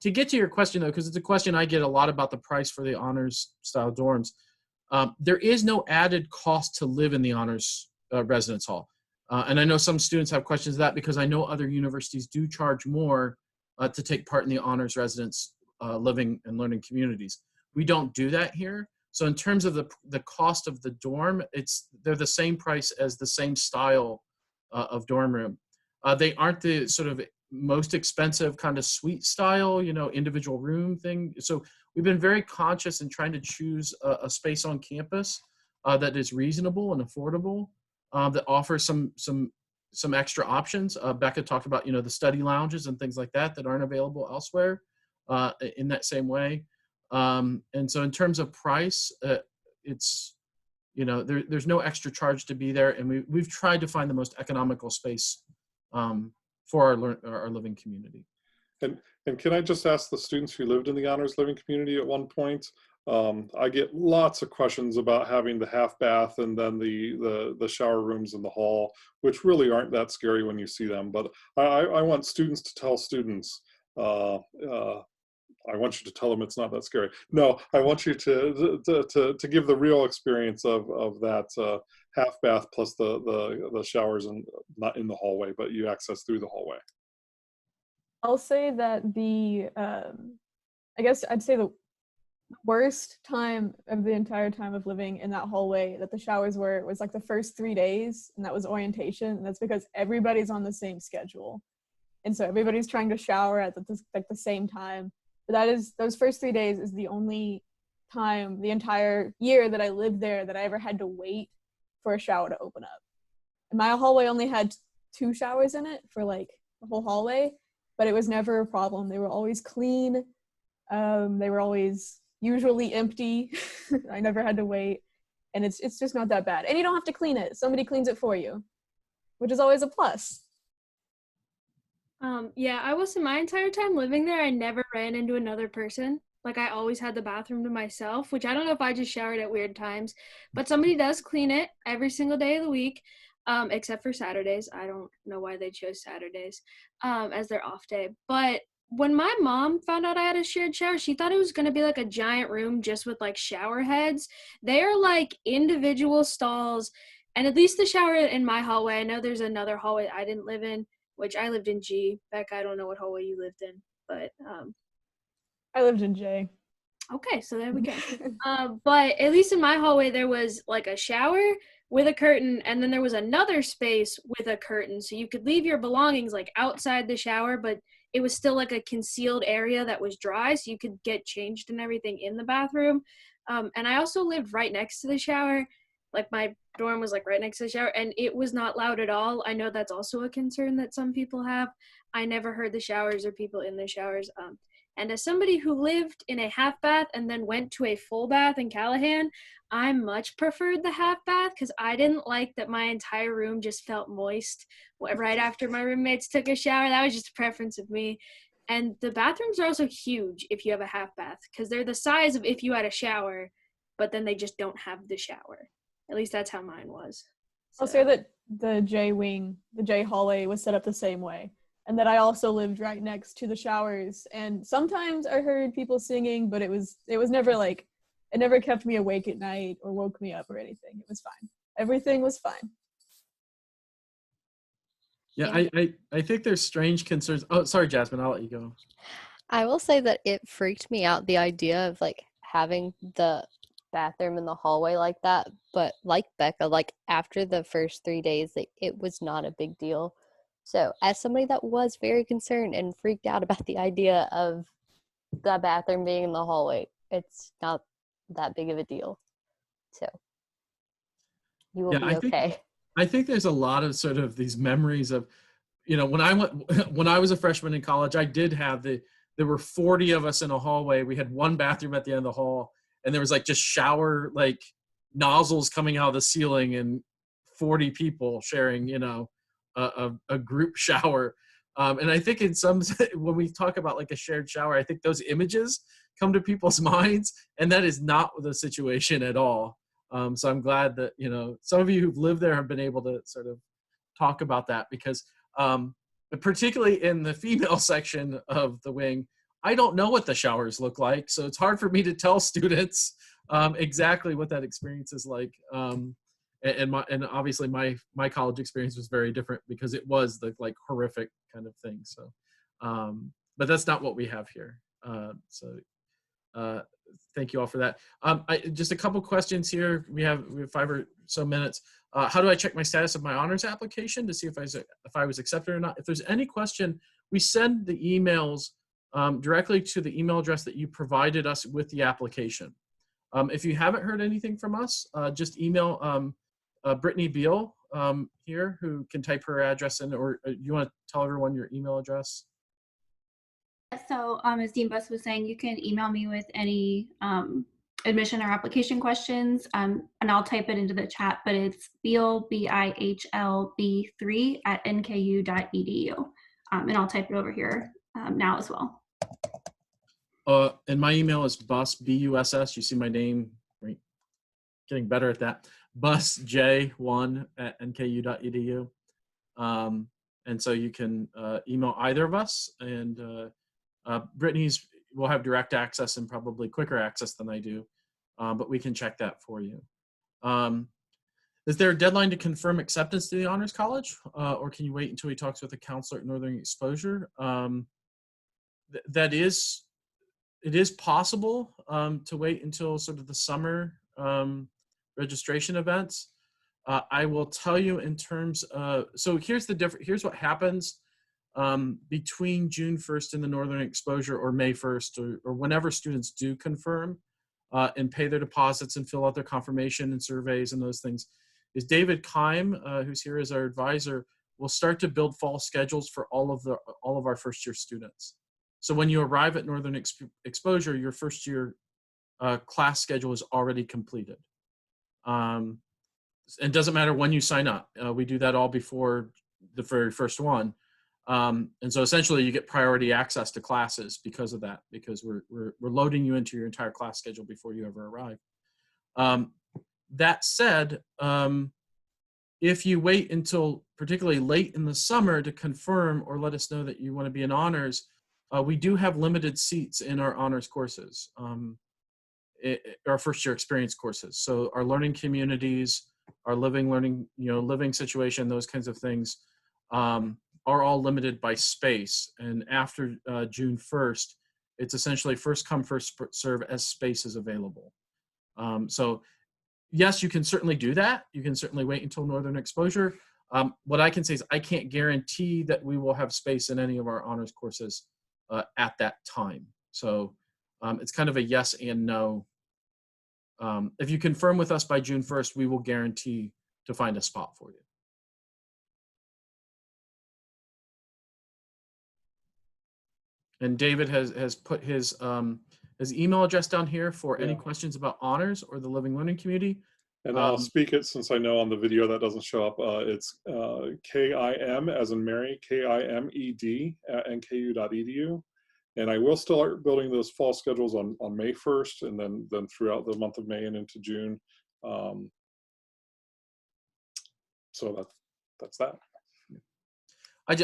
To get to your question, though, because it's a question I get a lot about the price for the honors style dorms. There is no added cost to live in the honors residence hall. And I know some students have questions of that because I know other universities do charge more to take part in the honors residence living and learning communities. We don't do that here. So in terms of the cost of the dorm, they're the same price as the same style of dorm room. They aren't the sort of most expensive kind of suite style, individual room thing. So we've been very conscious in trying to choose a space on campus that is reasonable and affordable, that offers some extra options. Becca talked about, the study lounges and things like that aren't available elsewhere in that same way. And so in terms of price, it's, there's no extra charge to be there. And we've tried to find the most economical space for our living community. And can I just ask the students who lived in the honors living community at one point? I get lots of questions about having the half bath and then the shower rooms in the hall, which really aren't that scary when you see them. But I want students to tell students, I want you to tell them it's not that scary. No, I want you to give the real experience of that half bath plus the showers and not in the hallway, but you access through the hallway. I'll say that I guess I'd say the worst time of the entire time of living in that hallway that the showers was like the first 3 days, and that was orientation. And that's because everybody's on the same schedule. And so everybody's trying to shower at the same time. But those first 3 days is the only time the entire year that I lived there that I ever had to wait for a shower to open up. And my hallway only had 2 showers in it for like the whole hallway, but it was never a problem. They were always clean. They were always usually empty. I never had to wait. And it's just not that bad. And you don't have to clean it. Somebody cleans it for you, which is always a plus. Yeah, I will say my entire time living there, I never ran into another person. Like, I always had the bathroom to myself, which I don't know if I just showered at weird times, but somebody does clean it every single day of the week, except for Saturdays. I don't know why they chose Saturdays as their off day. But when my mom found out I had a shared shower, she thought it was going to be like a giant room just with like shower heads. They are like individual stalls, and at least the shower in my hallway, I know there's another hallway I didn't live in, which I lived in G. Becca, I don't know what hallway you lived in, but I lived in J. Okay, so there we go. But at least in my hallway, there was like a shower with a curtain, and then there was another space with a curtain, so you could leave your belongings like outside the shower, but it was still like a concealed area that was dry, so you could get changed and everything in the bathroom. And I also lived right next to the shower. Like, my dorm was like right next to the shower, and it was not loud at all. I know that's also a concern that some people have. I never heard the showers or people in the showers. And as somebody who lived in a half bath and then went to a full bath in Callahan, I much preferred the half bath because I didn't like that my entire room just felt moist right after my roommates took a shower. That was just a preference of me. And the bathrooms are also huge if you have a half bath because they're the size of if you had a shower, but then they just don't have the shower. At least that's how mine was. So. I'll say that the J hallway was set up the same way. And that I also lived right next to the showers. And sometimes I heard people singing, but it was never like, it never kept me awake at night or woke me up or anything. It was fine. Everything was fine. Yeah, I think there's strange concerns. Oh, sorry, Jasmine, I'll let you go. I will say that it freaked me out, the idea of like having the bathroom in the hallway like that. But like Becca, like after the first 3 days, it was not a big deal. So as somebody that was very concerned and freaked out about the idea of the bathroom being in the hallway, it's not that big of a deal. So you will be okay. I think there's a lot of sort of these memories of, when I was a freshman in college, I did have there were 40 of us in a hallway. We had one bathroom at the end of the hall, and there was like just shower, like nozzles coming out of the ceiling and 40 people sharing, a group shower. And I think in some, when we talk about like a shared shower, I think those images come to people's minds, and that is not the situation at all. So I'm glad that, some of you who've lived there have been able to sort of talk about that, because particularly in the female section of the wing, I don't know what the showers look like. So it's hard for me to tell students exactly what that experience is like. And obviously my college experience was very different because it was the like horrific kind of thing. So, but that's not what we have here. Thank you all for that. Just a couple questions here. We have 5 or so minutes. How do I check my status of my honors application to see if I was accepted or not? If there's any question, we send the emails directly to the email address that you provided us with the application. If you haven't heard anything from us, just email Brittany Beal here, who can type her address in, or you want to tell everyone your email address? So as Dean Buss was saying, you can email me with any admission or application questions, and I'll type it into the chat, but it's Beal, BIHLB3 @nku.edu. And I'll type it over here now as well. And my email is Buss, B-U-S-S. You see my name, right? Getting better at that. BussJ1 @nku.edu. And so you can email either of us, and Brittany's will have direct access and probably quicker access than I do, but we can check that for you. Is there a deadline to confirm acceptance to the Honors College, or can you wait until he talks with a counselor at Northern Exposure? It is possible to wait until sort of the summer registration events. I will tell you in terms of, so here's what happens between June 1st and the Northern Exposure, or May 1st, or whenever students do confirm and pay their deposits and fill out their confirmation and surveys and those things, is David Keim, who's here as our advisor, will start to build fall schedules for all of our first year students. So when you arrive at Northern Exposure, your first year class schedule is already completed. It doesn't matter when you sign up. We do that all before the very first one. And so essentially you get priority access to classes because of that, because we're loading you into your entire class schedule before you ever arrive. That said, if you wait until particularly late in the summer to confirm or let us know that you want to be in honors, we do have limited seats in our honors courses, our first year experience courses. So our learning communities, our living situation, those kinds of things are all limited by space. And after June 1st, it's essentially first come, first serve as space is available. So yes, you can certainly do that. You can certainly wait until Northern Exposure. What I can say is I can't guarantee that we will have space in any of our honors courses at that time. So it's kind of a yes and no. If you confirm with us by June 1st, we will guarantee to find a spot for you. And David has put his email address down here for any questions about honors or the living learning community. And I'll speak it since I know on the video that doesn't show up. It's KIM as in Mary, KIMED @nku.edu. And I will start building those fall schedules on May 1st, and then throughout the month of May and into June. So that's that. I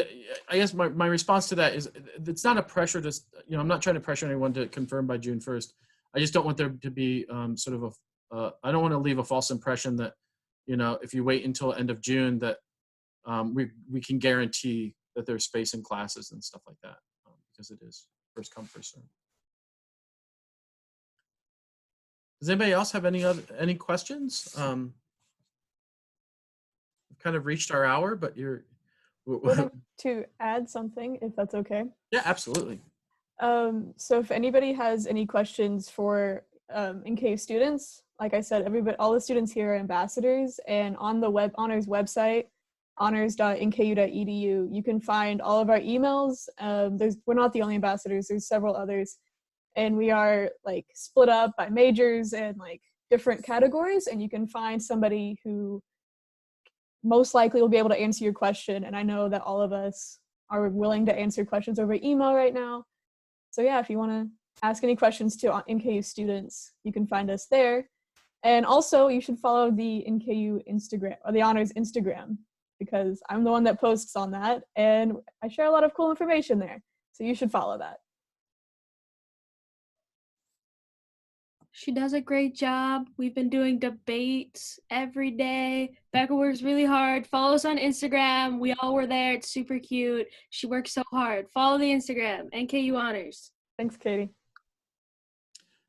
guess my response to that is it's not a pressure to, I'm not trying to pressure anyone to confirm by June 1st. I just don't want there to be sort of I don't want to leave a false impression that, if you wait until end of June that we can guarantee that there's space in classes and stuff like that, because it is first come, first serve. Does anybody else have any questions? We've kind of reached our hour, but I'd like to add something, if that's okay. Yeah, absolutely. So if anybody has any questions for NKU students, like I said, all the students here are ambassadors, and on the honors website, honors.nku.edu, you can find all of our emails. We're not the only ambassadors, there's several others, and we are like split up by majors and like different categories, and you can find somebody who most likely will be able to answer your question. And I know that all of us are willing to answer questions over email right now. So yeah, if you want to ask any questions to NKU students, you can find us there. And also you should follow the NKU Instagram, or the Honors Instagram, because I'm the one that posts on that and I share a lot of cool information there. So you should follow that. She does a great job. We've been doing debates every day. Becca works really hard. Follow us on Instagram. We all were there. It's super cute. She works so hard. Follow the Instagram, NKU Honors. Thanks, Katie.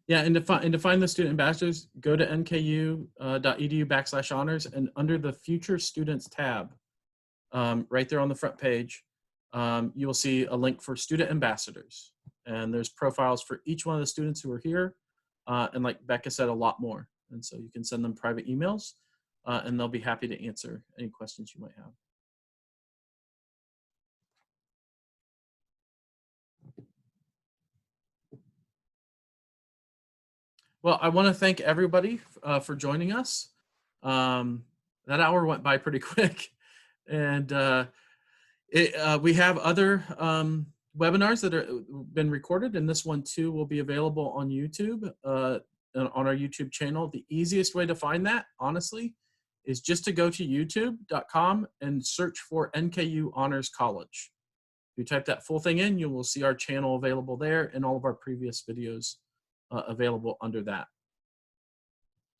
Yeah, and to find the student ambassadors, go to nku.edu/honors, and under the Future Students tab, right there on the front page, you will see a link for student ambassadors. And there's profiles for each one of the students who are here. And like Becca said, a lot more. And so you can send them private emails and they'll be happy to answer any questions you might have. Well, I want to thank everybody for joining us. That hour went by pretty quick. And we have other webinars that have been recorded, and this one too will be available on YouTube, on our YouTube channel. The easiest way to find that, honestly, is just to go to youtube.com and search for NKU Honors College. If you type that full thing in, you will see our channel available there and all of our previous videos available under that.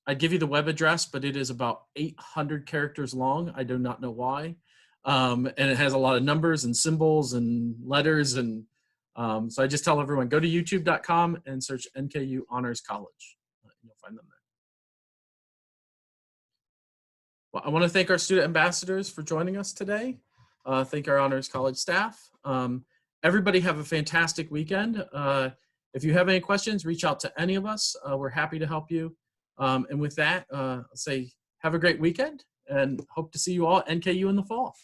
I'd give you the web address, but it is about 800 characters long. I do not know why. And it has a lot of numbers and symbols and letters. And so I just tell everyone, go to youtube.com and search NKU Honors College. You'll find them there. Well, I want to thank our student ambassadors for joining us today. Thank our Honors College staff. Everybody have a fantastic weekend. If you have any questions, reach out to any of us. We're happy to help you. And with that, I'll say have a great weekend and hope to see you all at NKU in the fall.